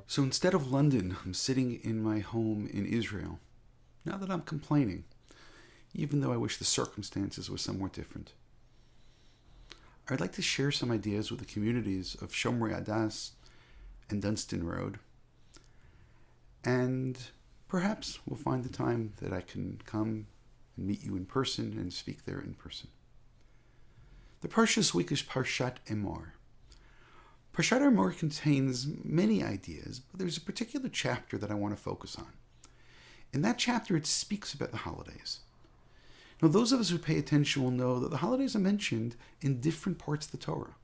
So instead of London, I'm sitting in my home in Israel. Not that I'm complaining, even though I wish the circumstances were somewhat different. I'd like to share some ideas with the communities of Shomrei Hadas and Dunstan Road. And perhaps we'll find the time that I can come and meet you in person and speak there in person. The parsha this week is Parshat Emor. Parshat Emor contains many ideas, but there's a particular chapter that I want to focus on. In that chapter, it speaks about the holidays. Now, those of us who pay attention will know that the holidays are mentioned in different parts of the Torah.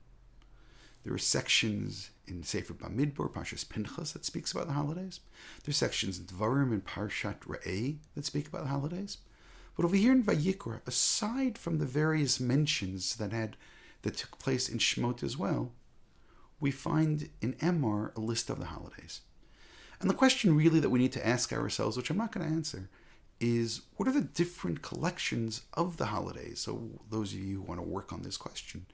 There are sections in Sefer Bamidbar, Parshas Pinchas, that speaks about the holidays. There's sections in Dvarim and Parshat Re'eh that speak about the holidays. But over here in Vayikra, aside from the various mentions that took place in Shemot as well, we find in Emor a list of the holidays. And the question really that we need to ask ourselves, which I'm not going to answer, is what are the different collections of the holidays? So those of you who want to work on this question,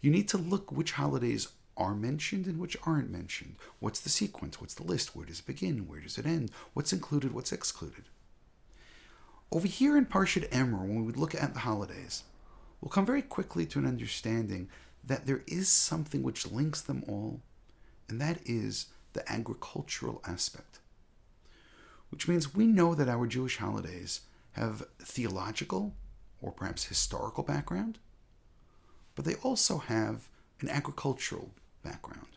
you need to look which holidays are mentioned and which aren't mentioned. What's the sequence? What's the list? Where does it begin? Where does it end? What's included? What's excluded? Over here in Parshat Emor, when we look at the holidays, we'll come very quickly to an understanding that there is something which links them all, and that is the agricultural aspect. Which means we know that our Jewish holidays have theological or perhaps historical background, but they also have an agricultural background.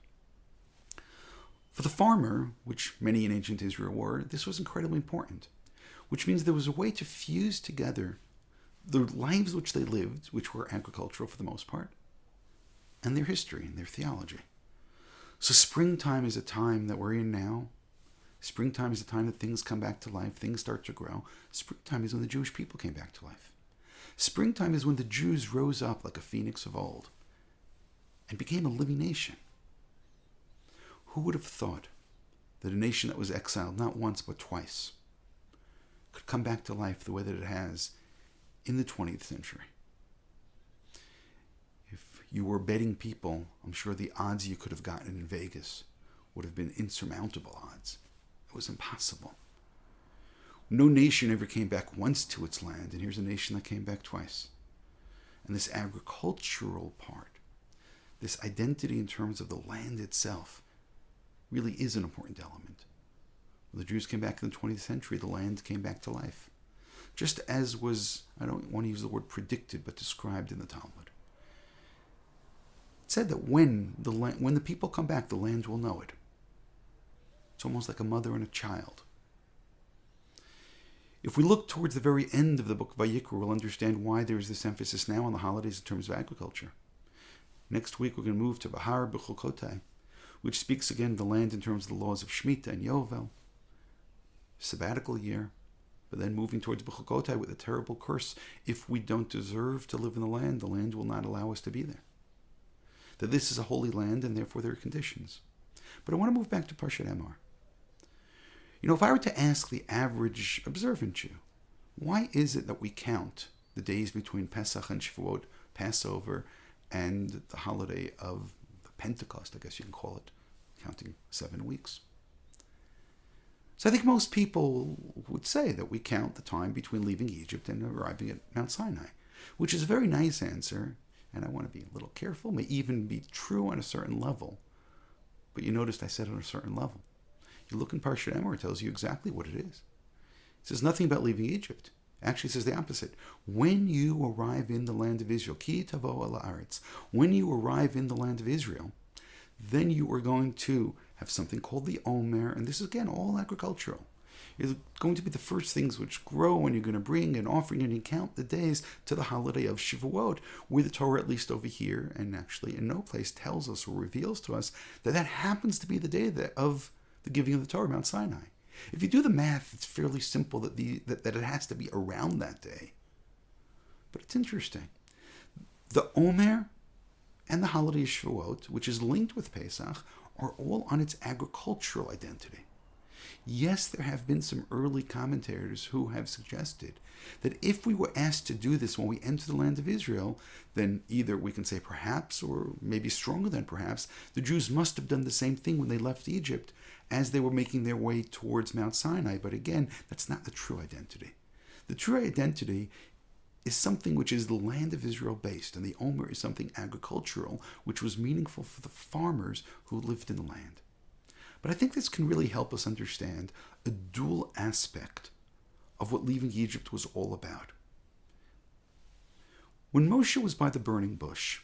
For the farmer, which many in ancient Israel were, this was incredibly important, which means there was a way to fuse together the lives which they lived, which were agricultural for the most part, and their history and their theology. So springtime is a time that we're in now. Springtime is a time that things come back to life, things start to grow. Springtime is when the Jewish people came back to life. Springtime is when the Jews rose up like a phoenix of old and became a living nation. Who would have thought that a nation that was exiled not once but twice could come back to life the way that it has in the 20th century? If you were betting people, I'm sure the odds you could have gotten in Vegas would have been insurmountable odds. It was impossible. No nation ever came back once to its land, and here's a nation that came back twice. And this agricultural part, this identity in terms of the land itself, really is an important element. When the Jews came back in the 20th century, the land came back to life. Just as was, I don't want to use the word predicted, but described in the Talmud. It said that when the people come back, the land will know it. It's almost like a mother and a child. If we look towards the very end of the book of Vayikra, we'll understand why there's this emphasis now on the holidays in terms of agriculture. Next week, we're going to move to Bahar B'chukotai, which speaks again of the land in terms of the laws of Shemitah and Yovel, sabbatical year, but then moving towards B'chukotai with a terrible curse. If we don't deserve to live in the land will not allow us to be there. That this is a holy land, and therefore there are conditions. But I want to move back to Parshat Emor. You know, if I were to ask the average observant Jew, why is it that we count the days between Pesach and Shavuot, Passover, and the holiday of the Pentecost, I guess you can call it, counting 7 weeks? So I think most people would say that we count the time between leaving Egypt and arriving at Mount Sinai, which is a very nice answer, and I want to be a little careful, may even be true on a certain level. But you noticed I said on a certain level. You look in Parshat Emor, it tells you exactly what it is. It says nothing about leaving Egypt. Actually, it says the opposite. When you arrive in the land of Israel, ki tavo el haaretz, when you arrive in the land of Israel, then you are going to have something called the Omer, and this is again all agricultural. It's going to be the first things which grow, and you're going to bring an offering, and you count the days to the holiday of Shavuot, where the Torah, at least over here, and actually in no place, tells us or reveals to us that happens to be the day of the giving of the Torah, Mount Sinai. If you do the math, it's fairly simple that it has to be around that day. But it's interesting. The Omer and the holiday of Shavuot, which is linked with Pesach, are all on its agricultural identity. Yes, there have been some early commentators who have suggested that if we were asked to do this when we enter the land of Israel, then either we can say perhaps, or maybe stronger than perhaps, the Jews must have done the same thing when they left Egypt as they were making their way towards Mount Sinai. But again, that's not the true identity. The true identity is something which is the land of Israel based, and the Omer is something agricultural, which was meaningful for the farmers who lived in the land. But I think this can really help us understand a dual aspect of what leaving Egypt was all about. When Moshe was by the burning bush,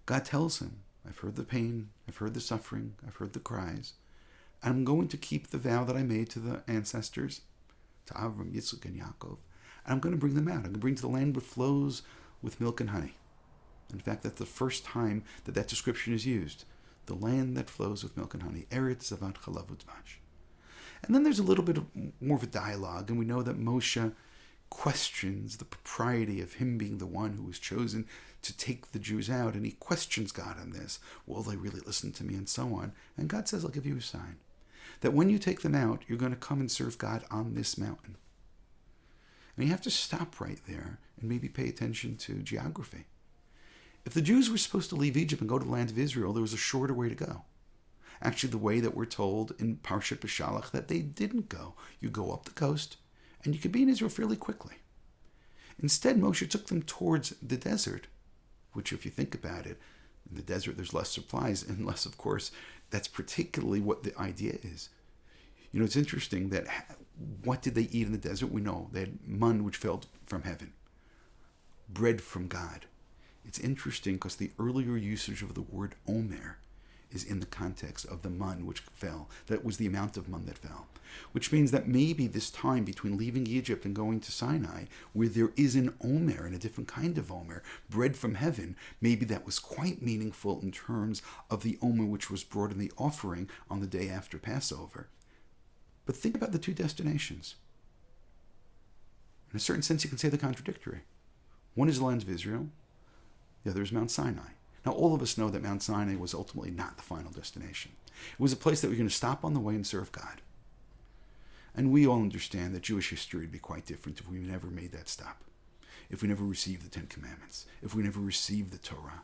God tells him, I've heard the pain, I've heard the suffering, I've heard the cries, and I'm going to keep the vow that I made to the ancestors, to Avram, Yitzchak, and Yaakov, and I'm going to bring them out. I'm going to bring to the land that flows with milk and honey. In fact, that's the first time that that description is used. The land that flows with milk and honey. Eretz zavat chalav udvash. And then there's a little bit more of a dialogue, and we know that Moshe questions the propriety of him being the one who was chosen to take the Jews out, and he questions God on this. Will they really listen to me, and so on? And God says, I'll give you a sign. That when you take them out, you're going to come and serve God on this mountain. And you have to stop right there and maybe pay attention to geography. If the Jews were supposed to leave Egypt and go to the land of Israel, there was a shorter way to go. Actually, the way that we're told in Parshat B'Shalach that they didn't go. You go up the coast, and you could be in Israel fairly quickly. Instead, Moshe took them towards the desert, which, if you think about it, in the desert there's less supplies, unless, of course, that's particularly what the idea is. You know, it's interesting that what did they eat in the desert? We know they had man which fell from heaven, bread from God. It's interesting because the earlier usage of the word omer is in the context of the man which fell. That was the amount of man that fell. Which means that maybe this time between leaving Egypt and going to Sinai, where there is an omer and a different kind of omer, bread from heaven, maybe that was quite meaningful in terms of the omer which was brought in the offering on the day after Passover. But think about the two destinations. In a certain sense, you can say they're contradictory. One is the land of Israel, the other is Mount Sinai. Now, all of us know that Mount Sinai was ultimately not the final destination. It was a place that we were going to stop on the way and serve God. And we all understand that Jewish history would be quite different if we never made that stop, if we never received the Ten Commandments, if we never received the Torah.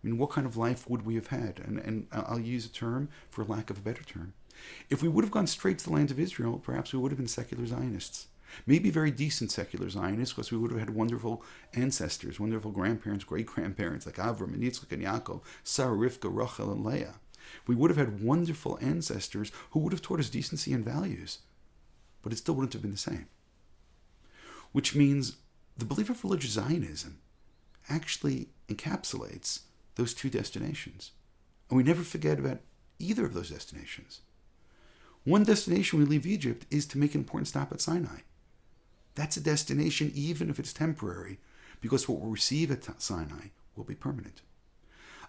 I mean, what kind of life would we have had? And I'll use a term for lack of a better term. If we would have gone straight to the land of Israel, perhaps we would have been secular Zionists. Maybe very decent secular Zionists, because we would have had wonderful ancestors, wonderful grandparents, great-grandparents like Avram and Yitzchak and Yaakov, Sarah, Rivka, Rachel, and Leah. We would have had wonderful ancestors who would have taught us decency and values, but it still wouldn't have been the same. Which means the belief of religious Zionism actually encapsulates those two destinations. And we never forget about either of those destinations. One destination when we leave Egypt is to make an important stop at Sinai. That's a destination even if it's temporary, because what we'll receive at Sinai will be permanent.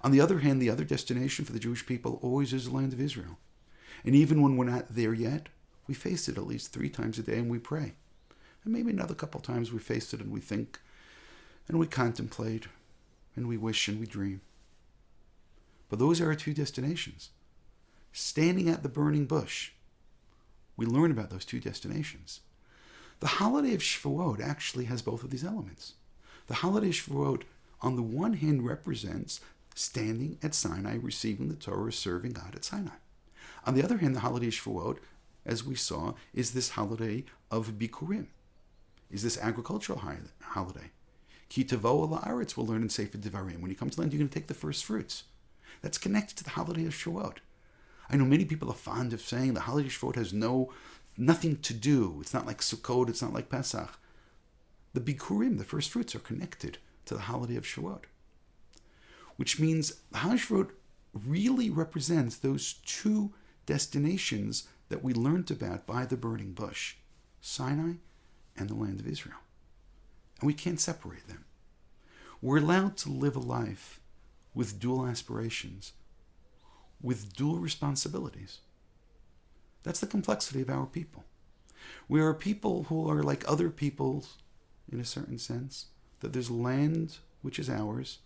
On the other hand, the other destination for the Jewish people always is the land of Israel. And even when we're not there yet, we face it at least 3 times a day and we pray. And maybe another couple times we face it and we think, and we contemplate, and we wish and we dream. But those are our two destinations. Standing at the burning bush, we learn about those two destinations. The holiday of Shavuot actually has both of these elements. The holiday of Shavuot, on the one hand, represents standing at Sinai, receiving the Torah, serving God at Sinai. On the other hand, the holiday of Shavuot, as we saw, is this holiday of Bikurim, is this agricultural holiday. Ki tavo la'aretz, we'll learn in Sefer Devarim. When you come to land, you're going to take the first fruits. That's connected to the holiday of Shavuot. I know many people are fond of saying the holiday of Shavuot has nothing to do. It's not like Sukkot, it's not like Pesach. The Bikurim, the first fruits, are connected to the holiday of Shavuot. Which means the holiday of Shavuot really represents those two destinations that we learned about by the burning bush, Sinai and the land of Israel. And we can't separate them. We're allowed to live a life with dual aspirations, with dual responsibilities. That's the complexity of our people. We are people who are like other peoples in a certain sense, that there's land which is ours.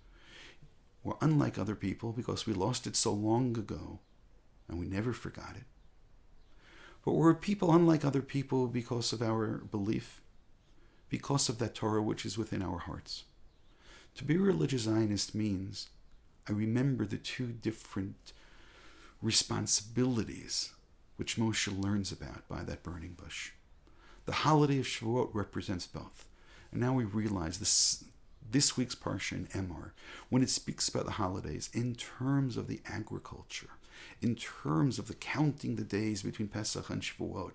We're unlike other people because we lost it so long ago and we never forgot it. But we're a people unlike other people because of our belief, because of that Torah which is within our hearts. To be a religious Zionist means I remember the two different responsibilities which Moshe learns about by that burning bush. The holiday of Shavuot represents both. And now we realize this week's Parsha in Emor, when it speaks about the holidays in terms of the agriculture, in terms of the counting the days between Pesach and Shavuot,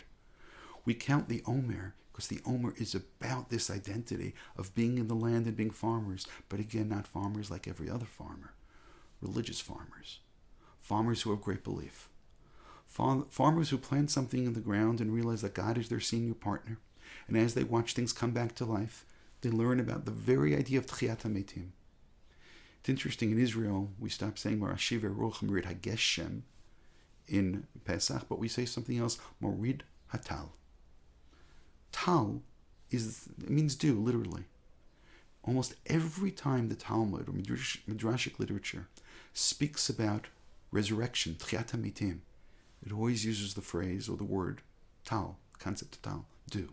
we count the Omer because the Omer is about this identity of being in the land and being farmers, but again, not farmers like every other farmer, religious farmers, farmers who have great belief, farmers who plant something in the ground and realize that God is their senior partner, and as they watch things come back to life, they learn about the very idea of Tchiyat HaMetim. It's interesting, in Israel, we stop saying Marashiv Eruch Morid HaGeshem in Pesach, but we say something else, Morid HaTal. Tal means dew, literally. Almost every time the Talmud or Midrashic literature speaks about resurrection, Tchiyat HaMetim, it always uses the phrase or the word Tal, the concept of Tal, dew.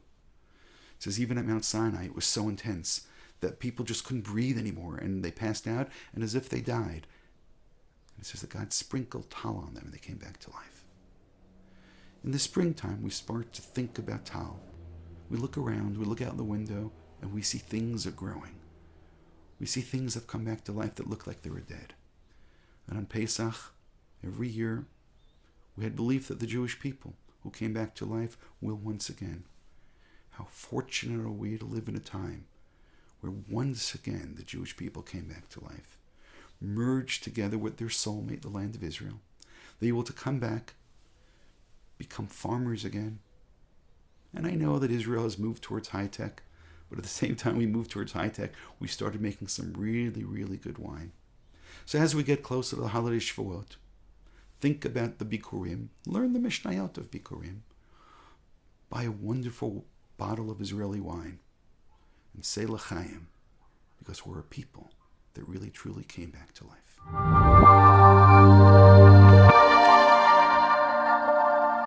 It says even at Mount Sinai it was so intense that people just couldn't breathe anymore and they passed out and as if they died. And it says that God sprinkled Tal on them and they came back to life. In the springtime we start to think about Tal. We look around, we look out the window, and we see things are growing. We see things have come back to life that look like they were dead. And on Pesach, every year, we had belief that the Jewish people who came back to life will once again. How fortunate are we to live in a time where once again the Jewish people came back to life, merged together with their soulmate, the land of Israel. They were able to come back, become farmers again. And I know that Israel has moved towards high-tech, but at the same time we moved towards high-tech, we started making some really, really good wine. So as we get closer to the holiday Shavuot, think about the Bikurim, learn the Mishnayot of Bikurim, buy a wonderful bottle of Israeli wine, and say L'chaim, because we're a people that really, truly came back to life.